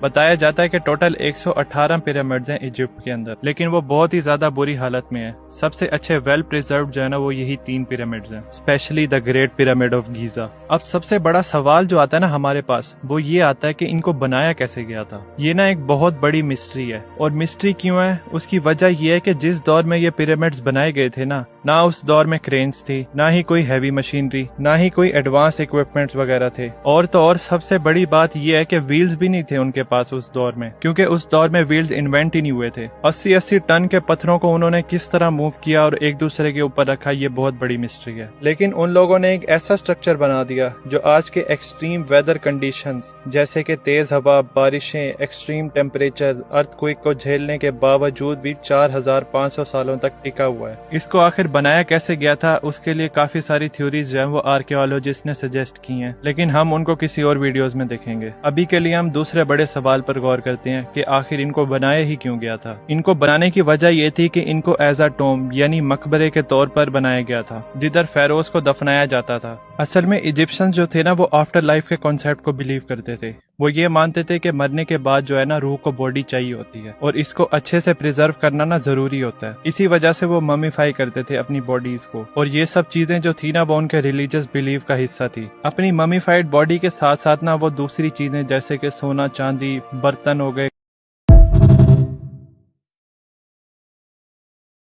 بتایا جاتا ہے کہ ٹوٹل 118 پیرامڈز ہیں ایجپٹ کے اندر، لیکن وہ بہت ہی زیادہ بری حالت میں ہیں۔ سب سے اچھے ویل پریزروڈ جو ہے نا وہ یہی 3 پیرامڈز ہیں، specially the great pyramid of Giza. اب سب سے بڑا سوال جو آتا ہے نا ہمارے پاس وہ یہ آتا ہے کہ ان کو بنایا کیسے گیا تھا۔ یہ نا ایک بہت بڑی مسٹری ہے، اور مسٹری کیوں ہے؟ اس کی وجہ یہ ہے کہ جس دور میں یہ پیرامڈز بنائے گئے تھے نا، نہ اس دور میں کرینز تھی، نہ ہی کوئی ہیوی مشینری، نہ ہی کوئی ایڈوانس اکوپمنٹس وغیرہ تھے، اور تو اور سب سے بڑی بات یہ ہے کہ ویلز بھی نہیں تھے ان کے پاس اس دور میں، کیونکہ اس دور میں ویلز انوینٹ ہی نہیں ہوئے تھے۔ 80 ٹن کے پتھروں کو انہوں نے کس طرح موو کیا اور ایک دوسرے کے اوپر رکھا، یہ بہت بڑی مسٹری ہے۔ لیکن ان لوگوں نے ایک ایسا سٹرکچر بنا دیا جو آج کے ایکسٹریم ویدر کنڈیشنز جیسے کہ تیز ہوا، بارشیں، ایکسٹریم ٹیمپریچر، ارتھ کوئک کو جھیلنے کے باوجود بھی 4500 سالوں تک ٹکا ہوا ہے۔ اس کو آخر بنایا کیسے گیا تھا، اس کے لیے کافی ساری تھیوریز جو ہیں وہ آرکیولوجسٹ نے سجیسٹ کی ہیں، لیکن ہم ان کو کسی اور ویڈیوز میں دیکھیں گے۔ ابھی کے لیے ہم دوسرے بڑے سوال پر غور کرتے ہیں کہ آخر ان کو بنایا ہی کیوں گیا تھا۔ ان کو بنانے کی وجہ یہ تھی کہ ان کو ایز اے ٹوم یعنی مقبرے کے طور پر بنایا گیا تھا، جدھر فیروز کو دفنایا جاتا تھا۔ اصل میں ایجپشن جو تھے نا وہ آفٹر لائف کے کانسیپٹ کو بلیو کرتے تھے۔ وہ یہ مانتے تھے کہ مرنے کے بعد جو ہے نا روح کو باڈی چاہیے ہوتی ہے، اور اس کو اچھے سے پریزرو کرنا نا ضروری ہوتا ہے۔ اسی وجہ سے وہ ممیفائی کرتے تھے اپنی باڈیز کو، اور یہ سب چیزیں جو تھی نا وہ ان کے ریلیجس بلیف کا حصہ تھی۔ اپنی ممیفائڈ باڈی کے ساتھ ساتھ نا وہ دوسری چیزیں جیسے کہ سونا، چاندی، برتن ہو گئے،